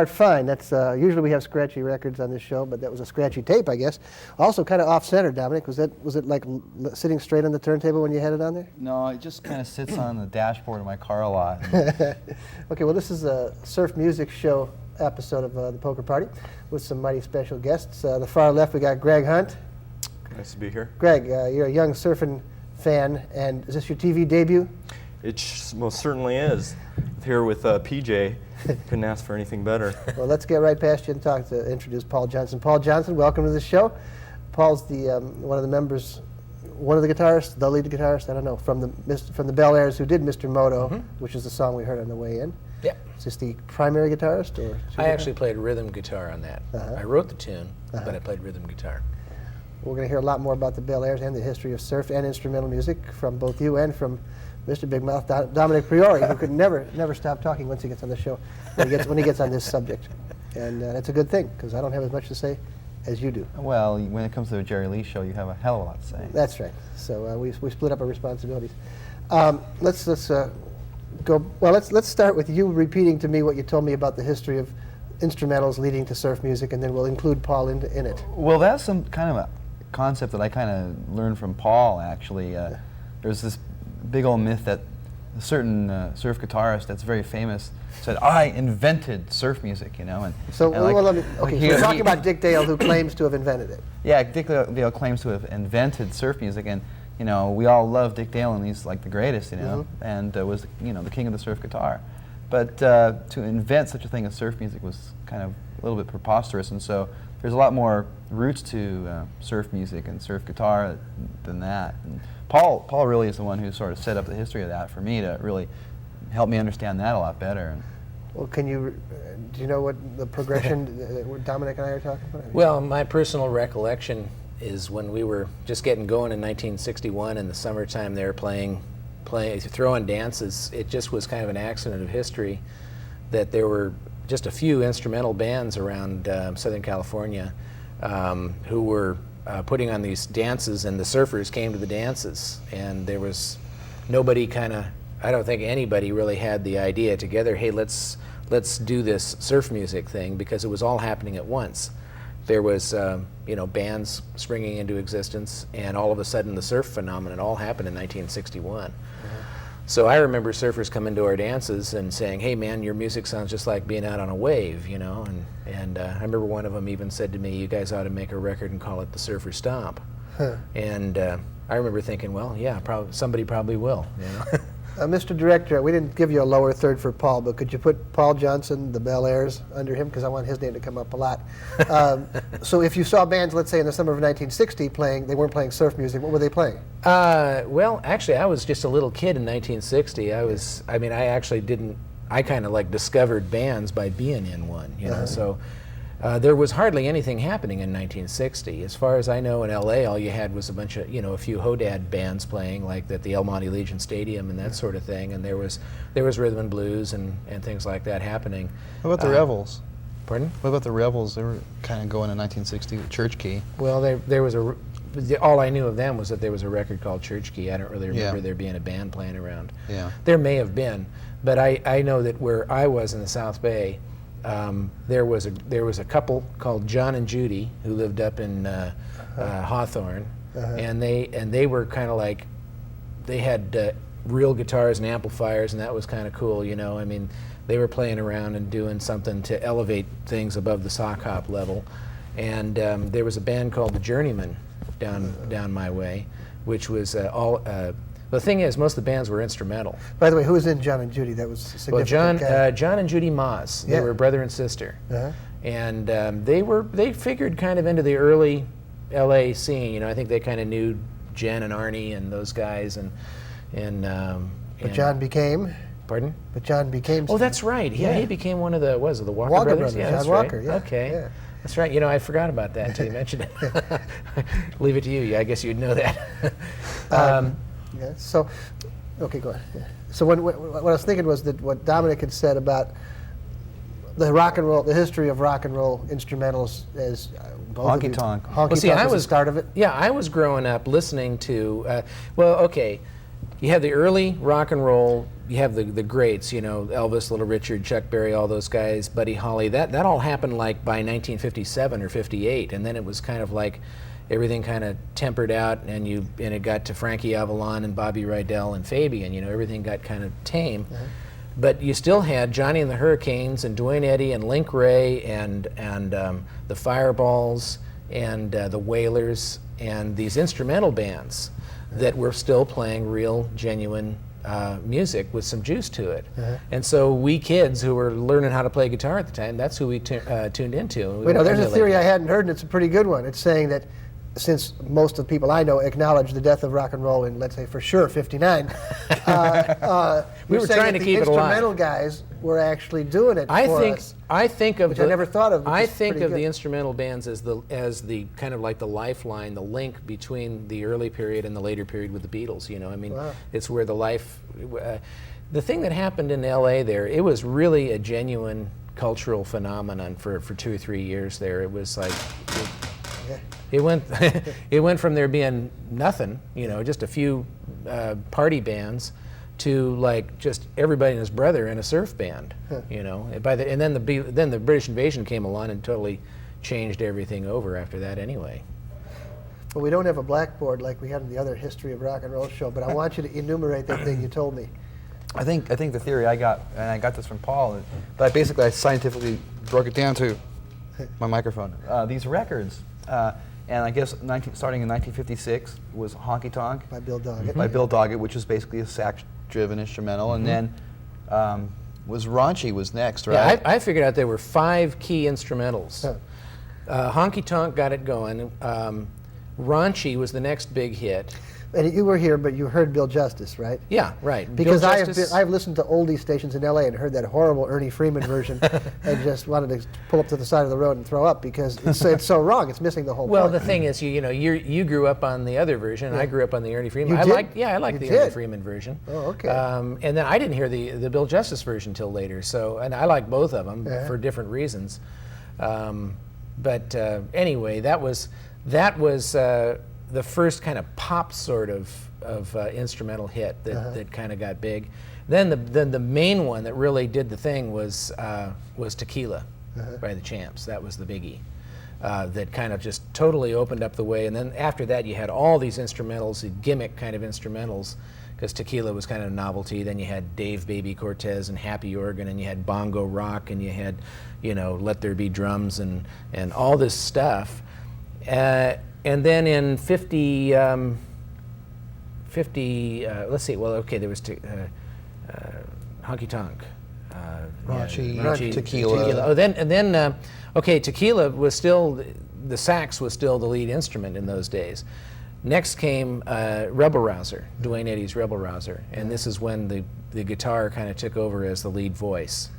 guitar Fein. That's usually we have scratchy records on this show, but that was a scratchy tape, I guess. Also kind of off-center, Dominic. Was it like sitting straight on the turntable when you had it on there? No, it just kind of sits on the dashboard of my car a lot. Okay, well, this is a surf music show episode of the Poker Party with some mighty special guests. The far left, we got Greg Hunt. Nice to be here. Greg, you're a young surfing fan, and is this your TV debut? It most certainly is. Here with PJ, couldn't ask for anything better. Well, let's get right past you and introduce Paul Johnson. Paul Johnson, welcome to the show. Paul's the one of the members, one of the guitarists, the lead guitarist, I don't know, from the Belairs who did Mr. Moto, which is the song we heard on the way in. Yep. Is this the primary guitarist? Or I actually played rhythm guitar on that. I wrote the tune, but I played rhythm guitar. We're going to hear a lot more about the Belairs and the history of surf and instrumental music from both you and from Mr. Big Mouth Dominic Priori, who could never stop talking once he gets on the show, when he gets on this subject. And that's a good thing, because I don't have as much to say as you do. Well, when it comes to a Jerry Lee show, you have a hell of a lot to say. That's right. So we split up our responsibilities. Let's go. Well, let's start with you repeating to me what you told me about the history of instrumentals leading to surf music, and then we'll include Paul in it. Well, that's some kind of a concept that I kind of learned from Paul, actually. There's this big old myth that a certain surf guitarist that's very famous said, "I invented surf music," you know. So we're talking about Dick Dale, who claims to have invented it. Yeah, Dick Dale claims to have invented surf music, and you know, we all love Dick Dale, and he's like the greatest, you know, and was the king of the surf guitar. But to invent such a thing as surf music was kind of a little bit preposterous, and so there's a lot more roots to surf music and surf guitar than that. And Paul really is the one who sort of set up the history of that for me to really help me understand that a lot better. Well, do you know what the progression Dominic and I are talking about? Well, my personal recollection is when we were just getting going in 1961 in the summertime, they were throwing dances. It just was kind of an accident of history that there were just a few instrumental bands around Southern California who were putting on these dances, and the surfers came to the dances, and there was nobody I don't think anybody really had the idea together, hey, let's do this surf music thing, because it was all happening at once. There was bands springing into existence, and all of a sudden the surf phenomenon all happened in 1961. So I remember surfers coming to our dances and saying, "Hey man, your music sounds just like being out on a wave," you know. And I remember one of them even said to me, "You guys ought to make a record and call it the Surfer Stomp." And I remember thinking, well, yeah, somebody probably will, you know. Mr. Director, we didn't give you a lower third for Paul, but could you put Paul Johnson, the Belairs, under him? Because I want his name to come up a lot. So if you saw bands, let's say in the summer of 1960 they weren't playing surf music, what were they playing? Well, actually, I was just a little kid in 1960. I kind of like discovered bands by being in one, you know, so there was hardly anything happening in 1960. As far as I know, in LA, all you had was a bunch of, a few Hodad bands playing, like at the El Monte Legion Stadium and that sort of thing, and there was rhythm and blues and things like that happening. What about the Revels? Pardon? What about the Revels? They were kind of going in 1960 with Church Key. Well, there was all I knew of them was that there was a record called Church Key. I don't really remember there being a band playing around. Yeah. There may have been, but I know that where I was in the South Bay, there was a couple called John and Judy who lived up in Hawthorne, and they were kind of like, they had real guitars and amplifiers, and that was kind of cool, you know. I mean, they were playing around and doing something to elevate things above the sock hop level. And there was a band called the Journeymen down my way, which was the thing is, most of the bands were instrumental. By the way, who was in John and Judy? That was significant. Well, John and Judy Moss. They were brother and sister, and they figured kind of into the early L.A. scene. You know, I think they kind of knew Jen and Arnie and those guys, But John became. Pardon? But John became. Oh, that's right. Yeah, he became one of the Walker Brothers. Yeah, John Walker. Right. Yeah. Okay. Yeah. That's right. You know, I forgot about that until you mentioned it. Leave it to you. I guess you'd know that. Yeah. So, okay, go ahead. Yeah. So what I was thinking was that what Dominic had said about the history of rock and roll instrumentals as honky tonk. Honky tonk was the start of it. Yeah, I was growing up listening to. Well, okay. you have the early rock and roll, you have the greats, you know, Elvis, Little Richard, Chuck Berry, all those guys, Buddy Holly. That all happened like by 1957 or 58, and then it was kind of like everything kind of tempered out, and it got to Frankie Avalon and Bobby Rydell and Fabian. You know, everything got kind of tame. But you still had Johnny and the Hurricanes and Duane Eddy and Link Ray and the Fireballs and the Wailers and these instrumental bands that were still playing real, genuine music with some juice to it. And so we kids who were learning how to play guitar at the time, that's who we tuned into. Wait, no, there's a theory I hadn't heard, and it's a pretty good one. It's saying that since most of the people I know acknowledge the death of rock and roll in, let's say, for sure, 59, we were trying to keep it alive. The instrumental guys were actually doing it for us. I think of which I never thought of. I think of the instrumental bands as the kind of like the lifeline, the link between the early period and the later period with the Beatles. You know, I mean, it's where the life. The thing that happened in L.A. there, it was really a genuine cultural phenomenon for 2 or 3 years there. It was like. It went from there being nothing, you know, just a few party bands, to like just everybody and his brother in a surf band, you know. And then the British invasion came along and totally changed everything over after that anyway. Well, we don't have a blackboard like we had in the other History of Rock and Roll show, but I want you to enumerate that thing you told me. I think the theory I got, and I got this from Paul, but I scientifically broke it down to my microphone. These records. And I guess starting in 1956 was Honky Tonk By Bill Doggett. by Bill Doggett, which was basically a sax-driven instrumental, and then was Raunchy was next, right? Yeah, I figured out there were 5 key instrumentals. Honky Tonk got it going. Raunchy was the next big hit. And you were here, but you heard Bill Justice, right? Yeah, right. Because Bill Justice, I've listened to oldie stations in L.A. and heard that horrible Ernie Freeman version and just wanted to pull up to the side of the road and throw up because it's so wrong. It's missing the whole well, point. the thing is, you grew up on the other version. And I grew up on the Ernie Freeman. You I did? liked the You Ernie did? Freeman version. Oh, okay. And then I didn't hear the Bill Justice version till later. So, and I like both of them for different reasons. But anyway, that was the first kind of pop sort of instrumental hit that kind of got big. Then the main one that really did the thing was Tequila by the Champs. That was the biggie that kind of just totally opened up the way. And then after that, you had all these instrumentals, the gimmick kind of instrumentals, because Tequila was kind of a novelty. Then you had Dave Baby Cortez and Happy Organ, and you had Bongo Rock, and you had Let There Be Drums and all this stuff. And then in 50, let's see, well, okay, there was Honky Tonk. Raunchy, Tequila. Oh, then Tequila was still, the sax was still the lead instrument in those days. Next came Rebel Rouser, Duane Eddy's Rebel Rouser, and this is when the guitar kind of took over as the lead voice.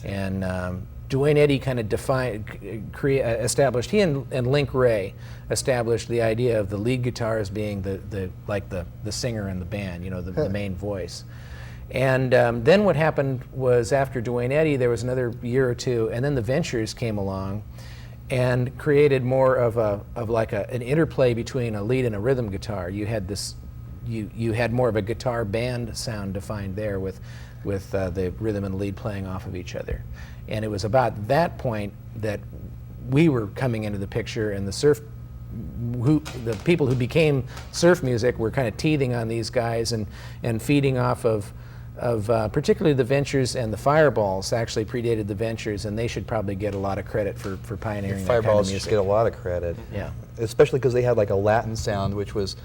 And Duane Eddy kind of established, he and Link Ray established the idea of the lead guitar as being the singer in the band, the main voice. And then what happened was after Duane Eddy, there was another year or two, and then the Ventures came along and created more of an interplay between a lead and a rhythm guitar. You had this, you had more of a guitar band sound defined there with the rhythm and lead playing off of each other. And it was about that point that we were coming into the picture, and the people who became surf music were kind of teething on these guys and feeding off of particularly the Ventures, and the Fireballs actually predated the Ventures, and they should probably get a lot of credit for pioneering that kind of Fireballs music. should get a lot of credit. Yeah. Especially because they had like a Latin sound, which was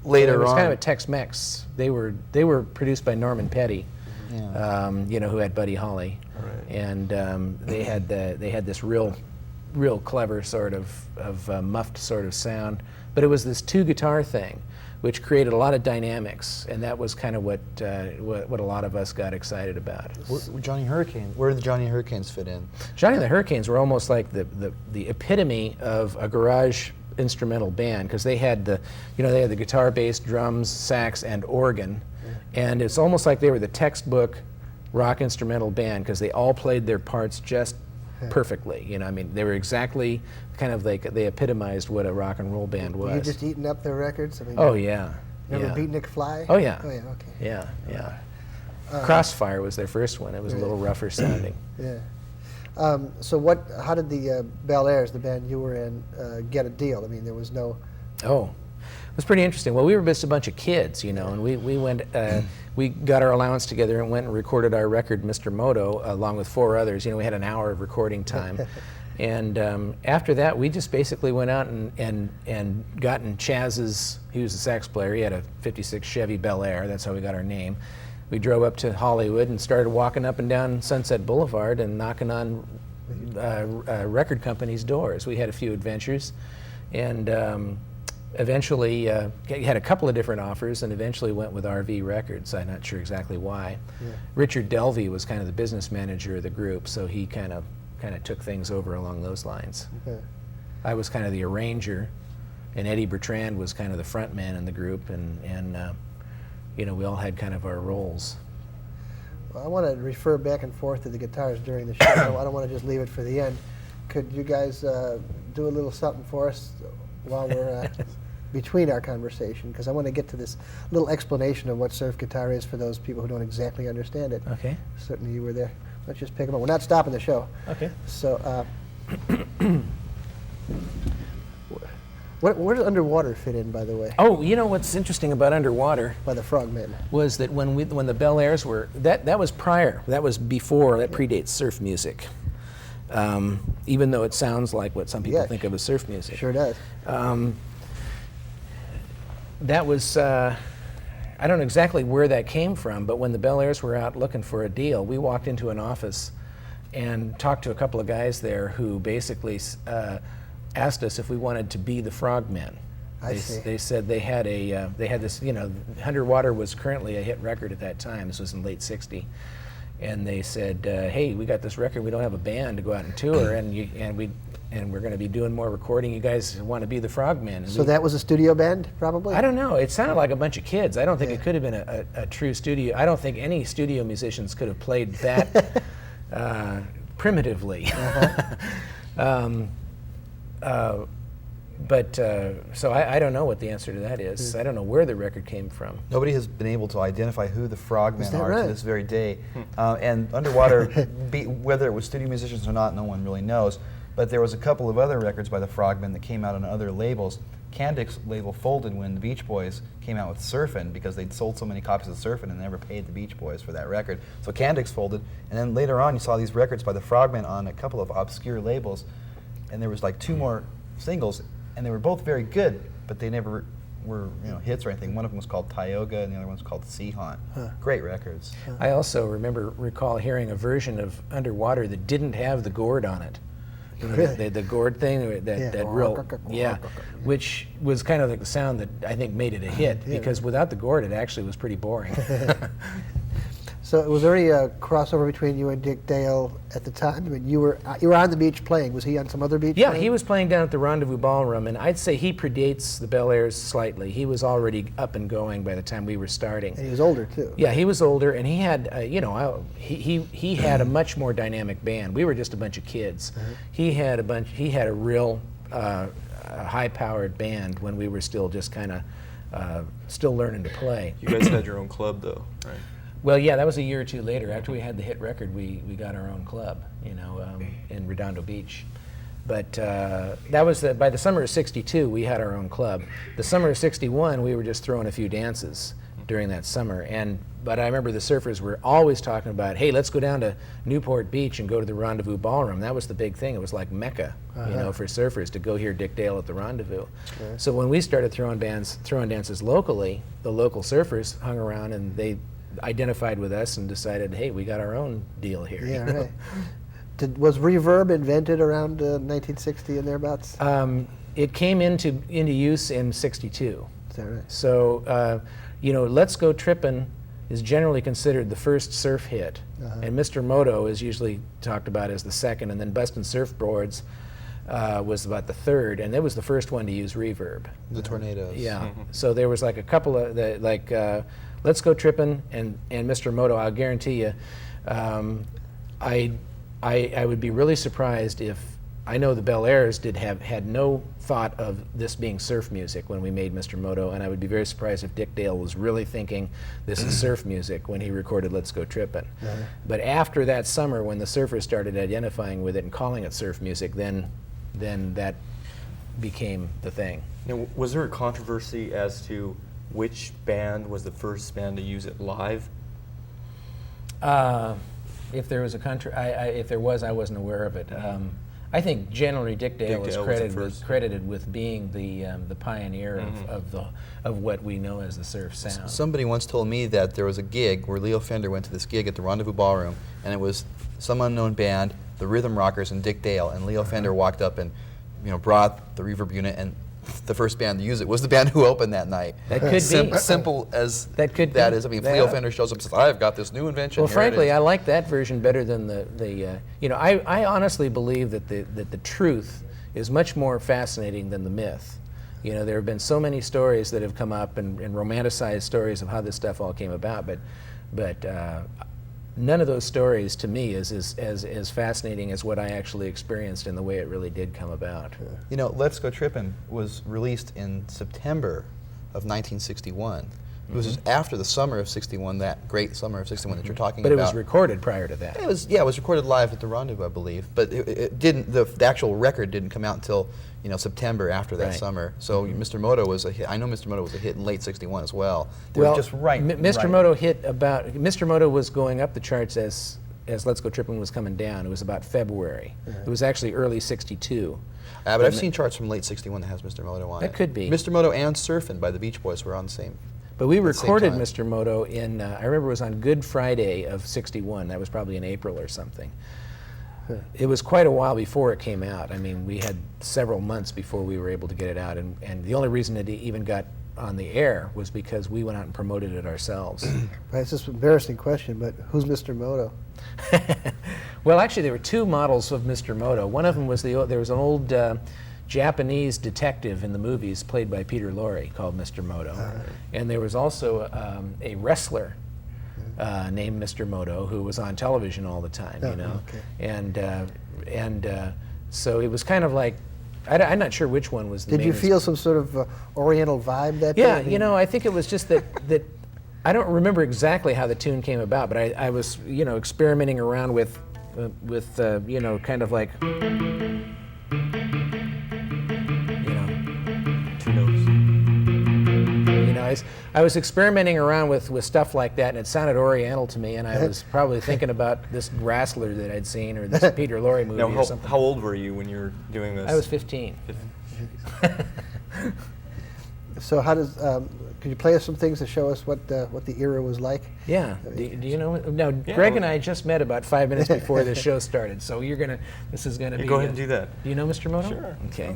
later It was on. kind of a Tex-Mex. They were produced by Norman Petty, who had Buddy Holly. Right. And they had this real clever sort of muffed sort of sound, but it was this 2-guitar thing, which created a lot of dynamics, and that was kind of what a lot of us got excited about. Where did the Johnny Hurricanes fit in? Johnny and the Hurricanes were almost like the epitome of a garage instrumental band, because they had the guitar, bass, drums, sax, and organ, and it's almost like they were the textbook rock instrumental band, because they all played their parts just perfectly. They were exactly kind of like, they epitomized what a rock and roll band was. Were you just eating up their records? Oh yeah. Remember Yeah. Beatnik Fly? Oh, yeah. Oh, yeah, okay. Yeah. Crossfire was their first one. It was a little rougher sounding. Yeah. So how did the Belairs, the band you were in, get a deal? I mean, there was no... Oh, it was pretty interesting. Well, we were just a bunch of kids, you know, and we went, we got our allowance together and went and recorded our record, Mr. Moto, along with 4 others. You know, we had an hour of recording time. And after that, we just basically went out and got in Chaz's, he was a sax player, he had a 56 Chevy Belair, that's how we got our name. We drove up to Hollywood and started walking up and down Sunset Boulevard and knocking on record companies' doors. We had a few adventures, and eventually had a couple of different offers, and eventually went with RV Records. I'm not sure exactly why. Yeah. Richard Delvey was kind of the business manager of the group, so he kind of took things over along those lines. Okay. I was kind of the arranger, and Eddie Bertrand was kind of the front man in the group, and you know, we all had kind of our roles. Well, I want to refer back and forth to the guitars during the show. I don't want to just leave it for the end. Could you guys do a little something for us while we're between our conversation? Because I want to get to this little explanation of what surf guitar is for those people who don't exactly understand it. Okay. Certainly you were there. Let's just pick them up. We're not stopping the show. Okay. So, where does Underwater fit in, by the way? Oh, you know what's interesting about Underwater By the Frogmen. was that when the Belairs were, that was prior, that was before, that predates surf music. Even though it sounds like what some people Yeah, think of as surf music. Sure does. That was, I don't know exactly where that came from, but when the Belairs were out looking for a deal, we walked into an office and talked to a couple of guys there who basically asked us if we wanted to be the Frogmen. I see. They said they had this, you know, Underwater was currently a hit record at that time. This was in late '60. And they said, hey, we got this record, we don't have a band to go out and tour, and we're going to be doing more recording. You guys want to be the Frogmen? And So that was a studio band, probably? I don't know. It sounded like a bunch of kids. I don't think it could have been a true studio. I don't think any studio musicians could have played that primitively. So I don't know what the answer to that is. I don't know where the record came from. Nobody has been able to identify who the Frogmen Is that are right? to this very day. And Underwater, whether it was studio musicians or not, no one really knows. But there was a couple of other records by the Frogmen that came out on other labels. Candic's label folded when the Beach Boys came out with Surfin' because they'd sold so many copies of Surfin' and never paid the Beach Boys for that record. So Candic's folded, and then later on you saw these records by the Frogmen on a couple of obscure labels, and there was like 2 more singles, and they were both very good, but they never were hits or anything. One of them was called Tioga, and the other one was called Sea Haunt. Great records. I also recall hearing a version of Underwater that didn't have the gourd on it. You know, Really? the gourd thing, that real, which was kind of like the sound that I think made it a hit, because without the gourd it actually was pretty boring. So was there any crossover between you and Dick Dale at the time? I mean, you were on the beach playing. Was he on some other beach? Yeah, playing? he was playing down at the Rendezvous Ballroom, and I'd say he predates the Belairs slightly. He was already up and going by the time we were starting. And he was older too. Yeah, he was older, and he had, he had a much more dynamic band. We were just a bunch of kids. He had a real high-powered band when we were still just kind of still learning to play. You guys had your own club, though, right? Well, yeah, that was a year or two later. After we had the hit record, we got our own club, in Redondo Beach. But that was by the summer of '62, we had our own club. The summer of '61, we were just throwing a few dances during that summer. But I remember the surfers were always talking about, hey, let's go down to Newport Beach and go to the Rendezvous Ballroom. That was the big thing. It was like Mecca, for surfers to go hear Dick Dale at the Rendezvous. So when we started throwing dances locally, the local surfers hung around and they identified with us and decided, hey, we got our own deal here. Yeah, right. Was reverb invented around 1960 and thereabouts? It came into use in '62. Is that right? So, Let's Go Trippin' is generally considered the first surf hit, and Mr. Moto is usually talked about as the second, and then Bustin' Surfboards was about the third, and it was the first one to use reverb. The Tornadoes. Yeah. So there was like a couple of Let's Go Trippin' and Mr. Moto. I'll guarantee you, I would be really surprised if I know the Belairs had no thought of this being surf music when we made Mr. Moto, and I would be very surprised if Dick Dale was really thinking this is surf music when he recorded Let's Go Trippin'. But after that summer, when the surfers started identifying with it and calling it surf music, then that became the thing. Now, was there a controversy as to which band was the first band to use it live? If there was if there was, I wasn't aware of it. I think generally Dick Dale is credited with being the pioneer of what we know as the surf sound. Somebody once told me that there was a gig where Leo Fender went to this gig at the Rendezvous Ballroom, and it was some unknown band, the Rhythm Rockers, and Dick Dale, and Leo Fender walked up and brought the reverb unit, and the first band to use it was the band who opened that night. That could be. Simple as that is. I mean, if Leo Fender shows up and says, I've got this new invention. Well, frankly, I like that version better than I honestly believe that the truth is much more fascinating than the myth. There have been so many stories that have come up and romanticized stories of how this stuff all came about, but none of those stories to me is as fascinating as what I actually experienced and the way it really did come about. Let's Go Trippin' was released in September of 1961. It was just after the summer of '61, that great summer of '61 that you're talking about. But it was recorded prior to that. It was recorded live at the Rendezvous, I believe. But it didn't. The actual record didn't come out until September after that summer. So Mr. Moto was a hit. I know Mr. Moto was a hit in late '61 as well. They were just right. Mr. Moto hit about. Mr. Moto was going up the charts as Let's Go Trippin' was coming down. It was about February. It was actually early '62. But I've seen charts from late '61 that has Mr. Moto on it. That could be. Mr. Moto and Surfin' by the Beach Boys were on the same. But we recorded Mr. Moto in, I remember it was on Good Friday of '61. That was probably in April or something. It was quite a while before it came out. I mean, we had several months before we were able to get it out. And the only reason it even got on the air was because we went out and promoted it ourselves. It's just an embarrassing question, but who's Mr. Moto? Well, actually, there were two models of Mr. Moto. One of them was there was an old Japanese detective in the movies played by Peter Lorre called Mr. Moto. And there was also a wrestler named Mr. Moto who was on television all the time, And so it was kind of like, I'm not sure which one was the Did you feel some sort of Oriental vibe that day? Yeah, I think it was just that I don't remember exactly how the tune came about, but I was, experimenting around with kind of like, I was experimenting around with stuff like that, and it sounded Oriental to me, and I was probably thinking about this wrestler that I'd seen, or this Peter Lorre movie or something. How old were you when you were doing this? I was 15. So how does, could you play us some things to show us what the era was like? Yeah. Do you know? Now, Greg and I just met about 5 minutes before this show started, so this is gonna be. Go ahead and do that. Do you know Mr. Moto? Sure. Okay.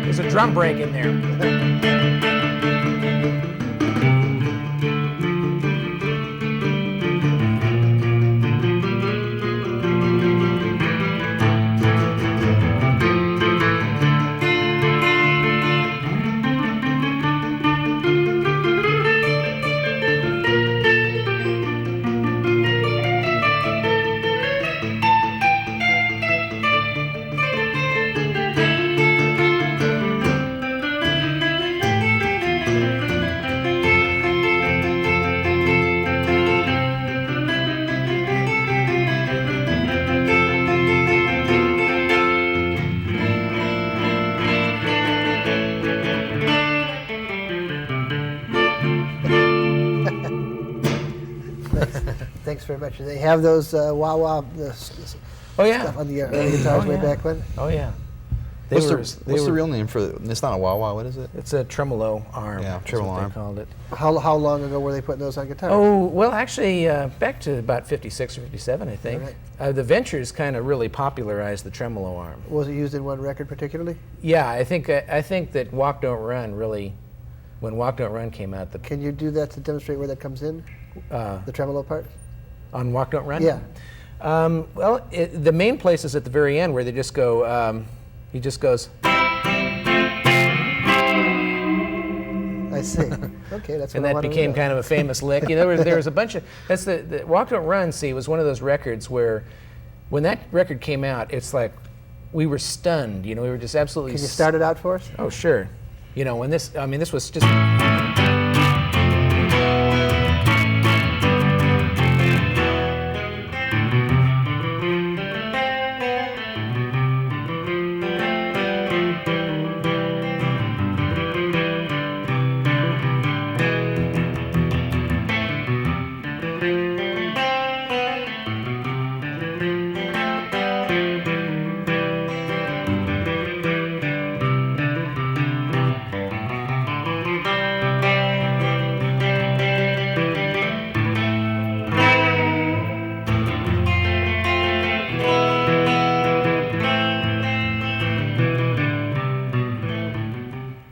There's a drum break in there. very much. They have those wah-wah Oh yeah. stuff on the early guitars way back when. Oh yeah. What's the real name for it? It's not a wah-wah, what is it? It's a tremolo arm. Yeah, is tremolo what arm. they called it. How long ago were they putting those on guitars? Oh, well, actually, back to about 56 or 57, I think. Right. The Ventures kind of really popularized the tremolo arm. Was it used in one record particularly? Yeah, I think that Walk Don't Run really, when Walk Don't Run came out, Can you do that to demonstrate where that comes in? The tremolo part? on Walk Don't Run? Yeah. Well, the main place is at the very end where they just go, he just goes, I see. Okay, that's what and I that wanted to became know. kind of a famous lick. You know, there was a bunch of, that's the Walk Don't Run, see, was one of those records where when that record came out, it's like we were stunned, you know, we were just absolutely Can you start it out for us? Oh, sure. You know, when this, I mean, this was just.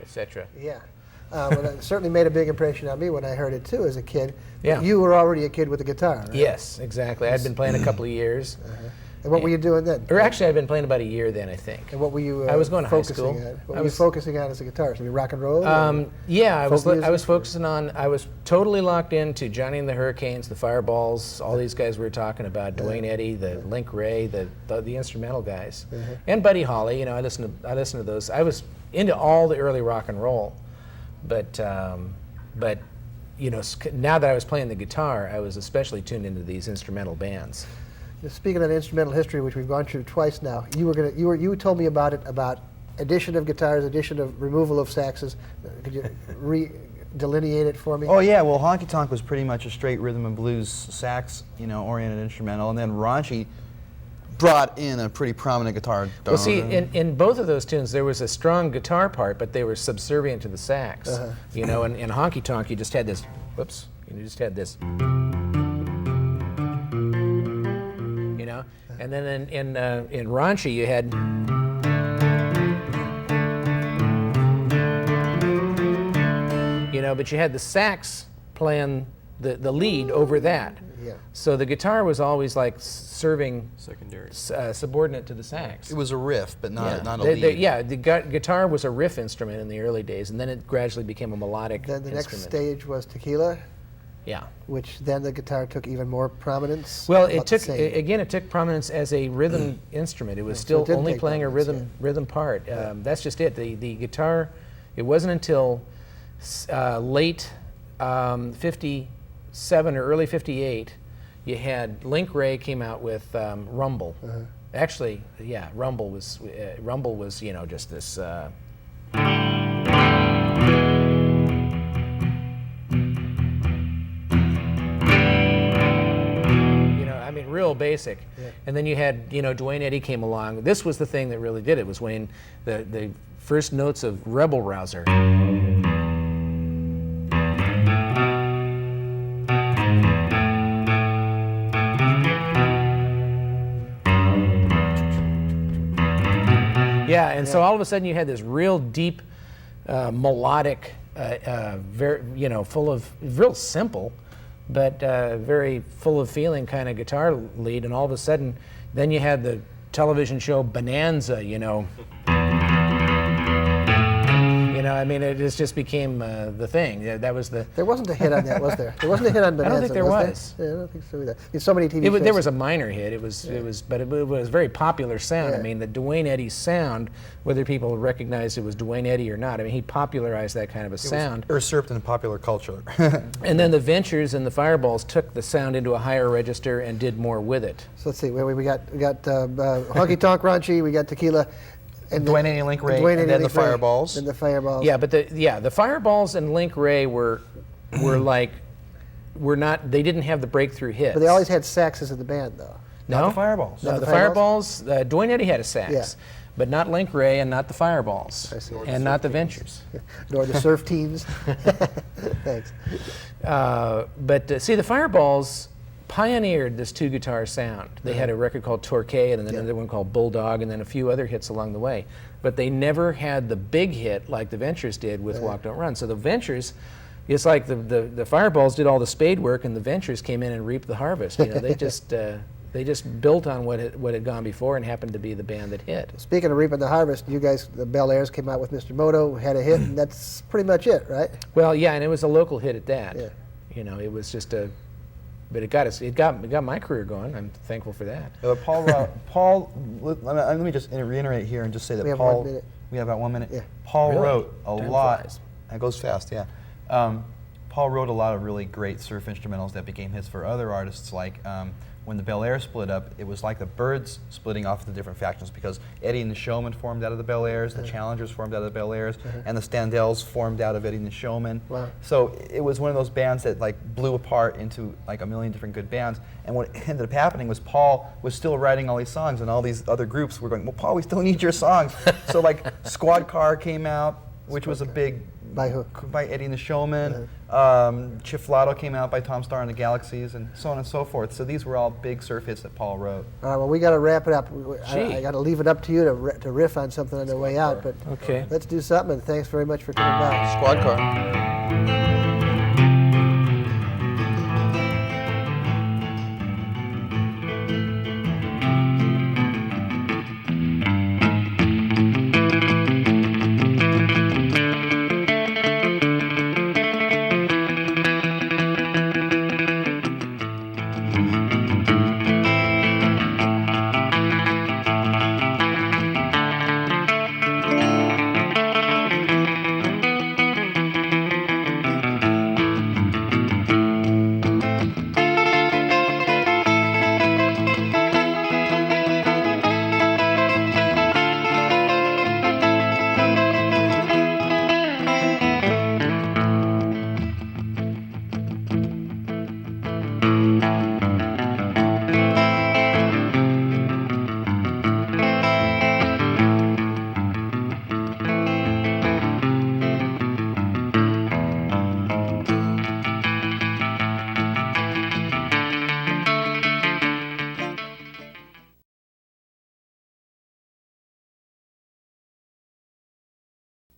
Etc. Yeah. Well, it certainly made a big impression on me when I heard it too as a kid. Yeah. You were already a kid with a guitar, right? Yes, exactly. I'd been playing a couple of years. And what were you doing then? Or actually, I'd been playing about a year then, I think. And what were you I was going to high focusing school. on? What I were you was- focusing on as a guitarist? I mean, rock and roll? or- Yeah, I was folk I was music? focusing on. I was totally locked into Johnny and the Hurricanes, the Fireballs, all these guys we were talking about, Duane Eddy, the Link Ray, the instrumental guys, and Buddy Holly. You know, I listened to those. I was into all the early rock and roll, but you know, now that I was playing the guitar, I was especially tuned into these instrumental bands. Speaking of instrumental history, which we've gone through twice now, you told me about it, about addition of guitars, addition of removal of saxes. Could you delineate it for me? Oh yeah, well Honky Tonk was pretty much a straight rhythm and blues sax, you know, oriented instrumental, and then Raunchy brought in a pretty prominent guitar. Well, see, in both of those tunes, there was a strong guitar part, but they were subservient to the sax. You know, and in Honky Tonk, you just had this. Whoops, you just had this. You know, and then in Raunchy, you had. You know, but you had the sax playing the lead over that. Yeah. So the guitar was always like serving Secondary. subordinate to the sax. It was a riff, but not a The- lead. yeah, the guitar was a riff instrument in the early days, and then it gradually became a melodic Then the next instrument. stage was Tequila, Yeah. which then the guitar took even more prominence. Well, About it the took same. again. It took prominence as a rhythm instrument. It was so still it did only take playing a prominence, rhythm part. That's just it. The guitar. It wasn't until late 57 or early 58. You had Link Ray came out with Rumble. Actually, yeah, Rumble was you know just this. You know, I mean, real basic. And then you had, you know, Duane Eddy came along. This was the thing that really did it. Was when the first notes of Rebel Rouser. Yeah, and so all of a sudden you had this real deep, melodic, very, you know, full of, real simple, but very full of feeling kind of guitar lead, and all of a sudden, then you had the television show Bonanza, you know. You know, I mean, it just became the thing. That was the. There wasn't a hit on that, was there? There wasn't a hit on Bonanza. I don't think there was. Yeah, I don't think so either. There's so many TV shows. There was a minor hit. It was, but it was a very popular sound. Yeah. I mean, the Duane Eddy sound, whether people recognized it was Duane Eddy or not, I mean, he popularized that kind of a sound. Usurped in popular culture. And then the Ventures and the Fireballs took the sound into a higher register and did more with it. So let's see. We got Honky Tonk Raunchy. We got Tequila. And Duane Eddy, Link Ray, Duane and Eddy, then the Link Ray, Fireballs. And the Fireballs. Yeah, but the Fireballs and Link Ray were like were not. They didn't have the breakthrough hits. But they always had saxes in the band, though. Not no the Fireballs. No, Not the the Fireballs. Dwayne Eddy had a sax, Yeah. but not Link Ray and not the Fireballs, I see. and not the Ventures. Nor the surf teams. Thanks. But see, the Fireballs pioneered this two-guitar sound. They had a record called Torquay and then another one called Bulldog and then a few other hits along the way. But they never had the big hit like the Ventures did with Walk Don't Run. So the Ventures, it's like the Fireballs did all the spade work and the Ventures came in and reaped the harvest. You know, they just built on what had gone before and happened to be the band that hit. Speaking of reaping the harvest, you guys, the Belairs came out with Mr. Moto, had a hit, and that's pretty much it, right? Well, yeah, and it was a local hit at that. Yeah. You know, it was just a, but it got us. It got my career going. I'm thankful for that. Let me just reiterate here and just say that We have Paul. 1 minute. We have about 1 minute. Yeah. Paul Really? wrote a Time lot. flies. That goes fast, yeah. Paul wrote a lot of really great surf instrumentals that became hits for other artists. Like when the Belairs split up, it was like the Byrds splitting off the different factions because Eddie and the Showmen formed out of the Belairs, the Challengers formed out of the Belairs, and the Standells formed out of Eddie and the Showmen. Wow. So it was one of those bands that like blew apart into like a million different good bands. And what ended up happening was Paul was still writing all these songs, and all these other groups were going, well, Paul, we still need your songs. So like Squad Car came out, which was a big By who? by Eddie and the Showmen. Chiflado came out by Tom Starr and the Galaxies, and so on and so forth. So these were all big surf hits that Paul wrote. All right, well, we got to wrap it up. Gee. I got to leave it up to you to riff on something on the way out, but Okay. let's do something, and thanks very much for coming by. Squad car.